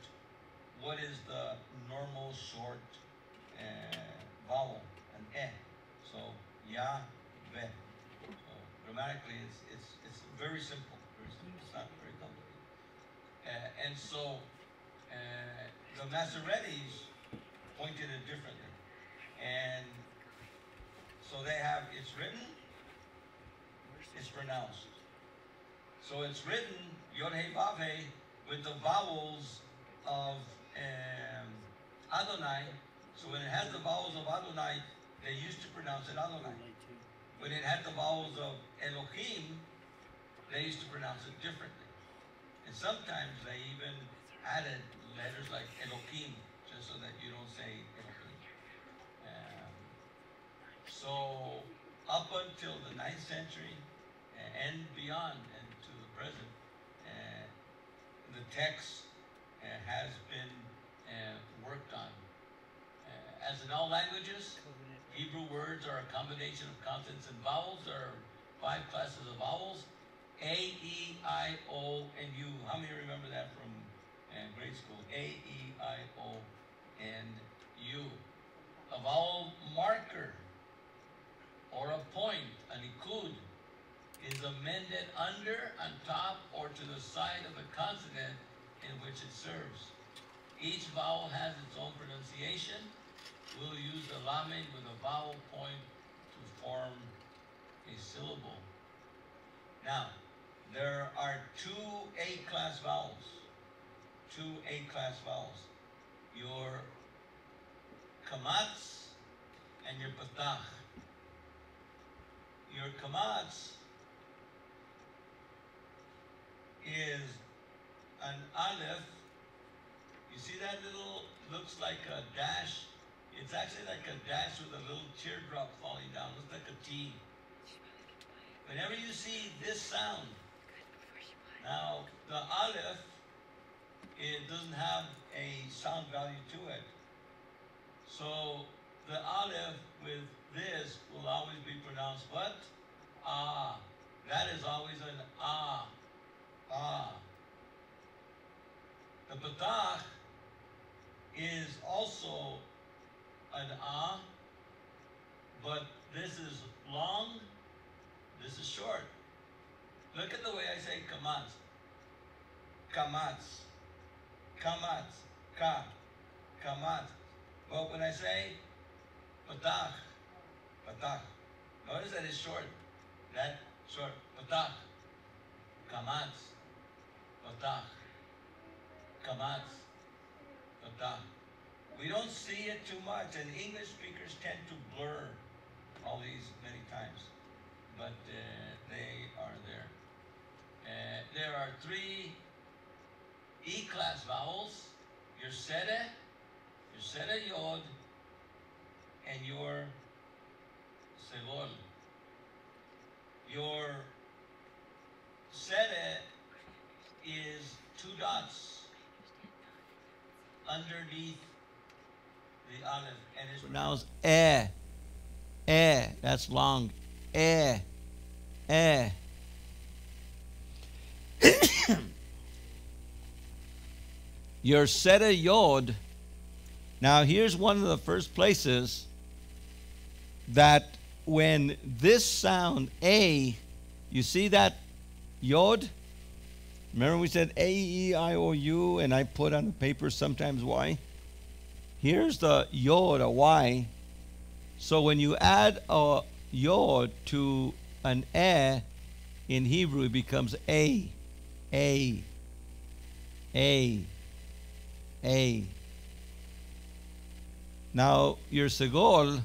what is the normal short vowel? An e. So Yahweh. So grammatically, it's very simple. It's not very complicated. And so the Masoretes pointed it differently, and so they have it's written, it's pronounced. So it's written Yod He Vav He with the vowels of Adonai. So when it has the vowels of Adonai, they used to pronounce it Adonai. When it had the vowels of Elohim, they used to pronounce it differently. And sometimes they even added letters like Elohim, just so that you don't say Elohim. So up until the 9th century and beyond and to the present, the text has been worked on. As in all languages, Hebrew words are a combination of consonants and vowels. There are 5 classes of vowels: A, E, I, O, and U. How many remember that from grade school? A, E, I, O, and U. A vowel marker or a point, an ikud, is amended under, on top, or to the side of the consonant in which it serves. Each vowel has its own pronunciation. We'll use the lamed with a vowel point to form a syllable. Now, there are 2 A-class vowels. 2 A-class vowels. Your kamatz and your patach. Your kamatz is an aleph. You see that little, looks like a dash? It's actually like a dash with a little teardrop falling down. Looks like a T. Whenever you see this sound, now the aleph, it doesn't have a sound value to it. So the aleph with this will always be pronounced what? Ah. That is always an ah. Ah. The patach is also an ah, but this is long, this is short. Look at the way I say kamatz. Kamatz. Kamatz. Ka. kamat. But when I say patach, patach, notice that it's short. That short, patach, kamat, patach, kamat, patach. We don't see it too much, and English speakers tend to blur all these many times, but they are there. There are three E-class vowels: your sere yod, and your segol. Your sere is two dots underneath the aleph, and it's pronounced that's long, your seta yod. Now here's one of the first places that when this sound A, you see that yod? Remember we said A, E, I, O, U, and I put on the paper sometimes Y? Here's the yod, a Y. So when you add a yod to an in Hebrew, it becomes A. Now, your segol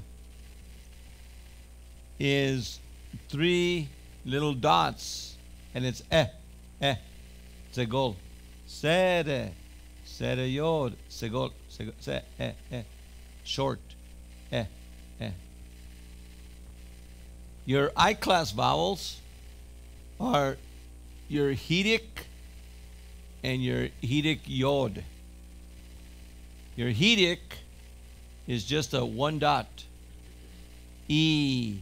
is three little dots, and it's segol. Sere yod, segol, short, Your I-class vowels are your Hidik and your Hidik yod. Your Hidik is just a one dot. E.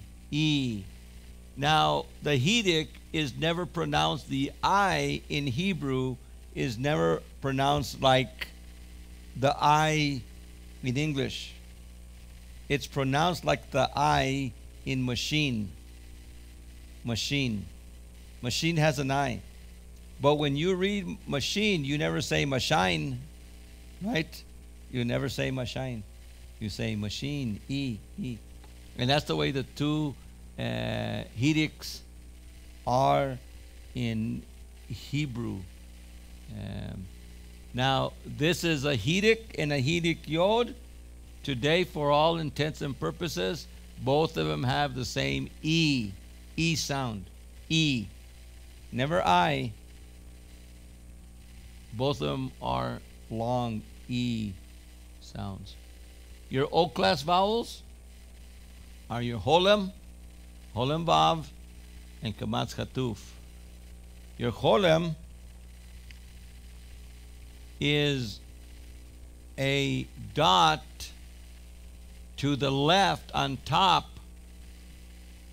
Now, the Hidik is never pronounced, the I in Hebrew is never pronounced like the I in English. It's pronounced like the I in machine. Machine has an I. But when you read machine, you never say machine, right? You never say machine. You say machine, E. And that's the way the two Hidiks are in Hebrew. Now, this is a Hidik and a Hidik yod. Today, for all intents and purposes, both of them have the same E sound. E. Never I. Both of them are long E sounds. Your O-class vowels are your Holem Vav, and Kamatz Chatuf. Your Holem is a dot to the left on top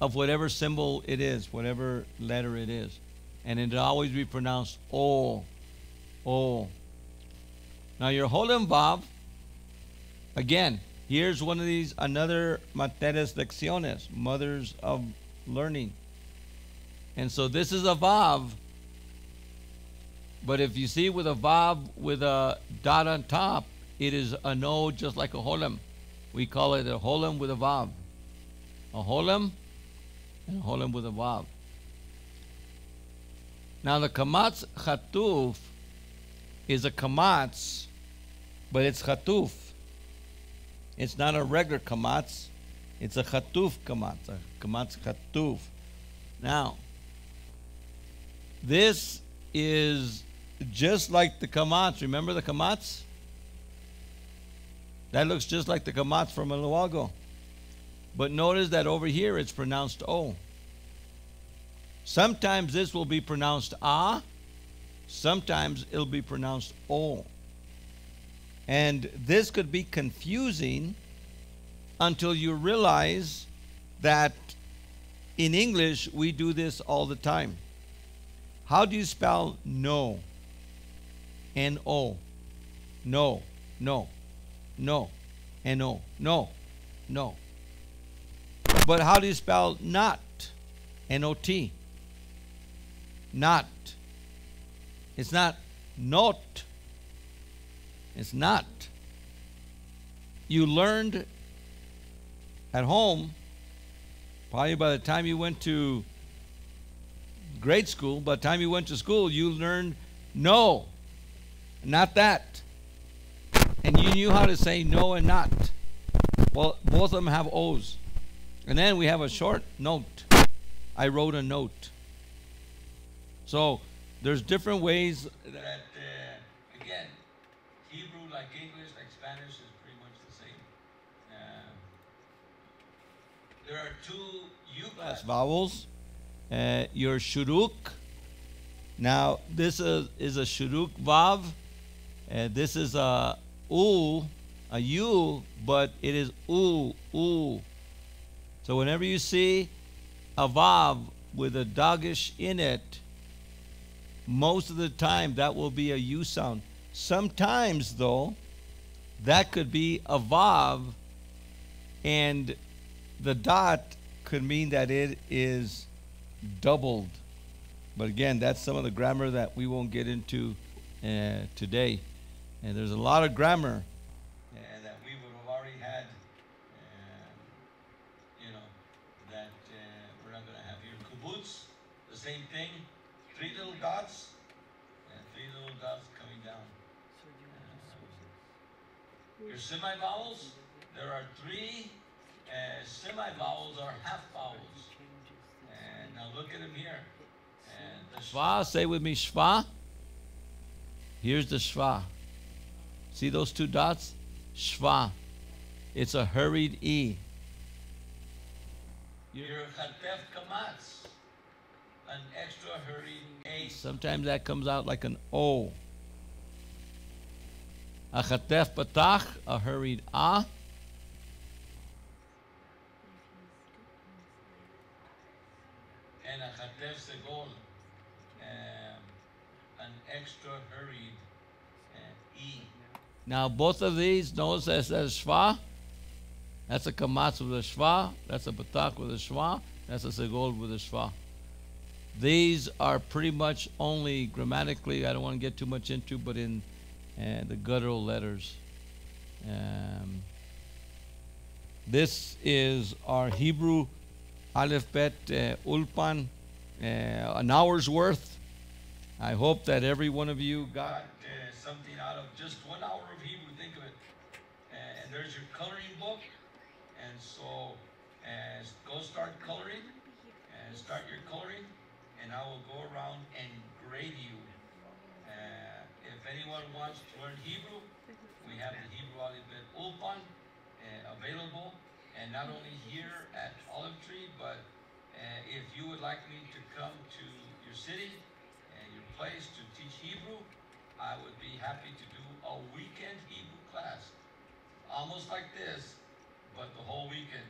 of whatever symbol it is, whatever letter it is. And it'll always be pronounced O. Now your Holem Vav, again, here's one of these, another Materes Lecciones, mothers of learning. And so this is a Vav, but if you see with a Vav with a dot on top, it is a no just like a Holem. We call it a Holem with a Vav. A Holem and a Holem with a Vav. Now the Kamatz Chatuf is a Kamatz, but it's Chatuf. It's not a regular Kamatz. It's a Chatuf Kamatz. A Kamatz Chatuf. Now, this is just like the Kamatz. Remember the Kamatz? That looks just like the Kamatz from a little while ago. But notice that over here it's pronounced O. Sometimes this will be pronounced A. Sometimes it'll be pronounced O. And this could be confusing until you realize that in English we do this all the time. How do you spell no? N-O. No. N-O. No. But how do you spell not? N-O-T. Not. It's not not. It's not. you learned at home, probably by the time you went to grade school, by the time you went to school, you learned no, not that. And you knew how to say no and not. Well, both of them have O's. And then we have a short note. I wrote a note. So there's different ways that, again, Hebrew, like English, like Spanish, is pretty much the same. There are two U-class vowels. Your shuruk. Now, this is a shuruk vav. This is a u, a u, but it is u, u. So whenever you see a vav with a dagish in it, most of the time that will be a u sound. Sometimes, though, that could be a vav, and the dot could mean that it is doubled. But again, that's some of the grammar that we won't get into today. And there's a lot of grammar that we would have already had, that we're not going to have here. Kibbutz, the same thing. 3 little dots, and 3 little dots coming down. Your semi-vowels, there are 3 semi-vowels are half vowels. And now look at them here. And the shva, say with me, shva. Here's the shva. See those 2 dots? Shva. It's a hurried E. Your chatef kamatz, an extra hurried A. Sometimes that comes out like an O. A chatef patach, a hurried A. And a chatef segol, an extra hurried E. Now both of these, notice that says shva. That's a kamatz with a shva. That's a patach with a shva. That's a segol with a shva. These are pretty much only grammatically, I don't want to get too much into, but in the guttural letters. This is our Hebrew Aleph Bet Ulpan, an hour's worth. I hope that every one of you got something out of just 1 hour of Hebrew. Think of it. And there's your coloring book. And so go start coloring and start your coloring. And I will go around and grade you. If anyone wants to learn Hebrew, we have the Hebrew Aleph Bet Ulpan available. And not only here at Olive Tree, but if you would like me to come to your city and your place to teach Hebrew, I would be happy to do a weekend Hebrew class. Almost like this, but the whole weekend.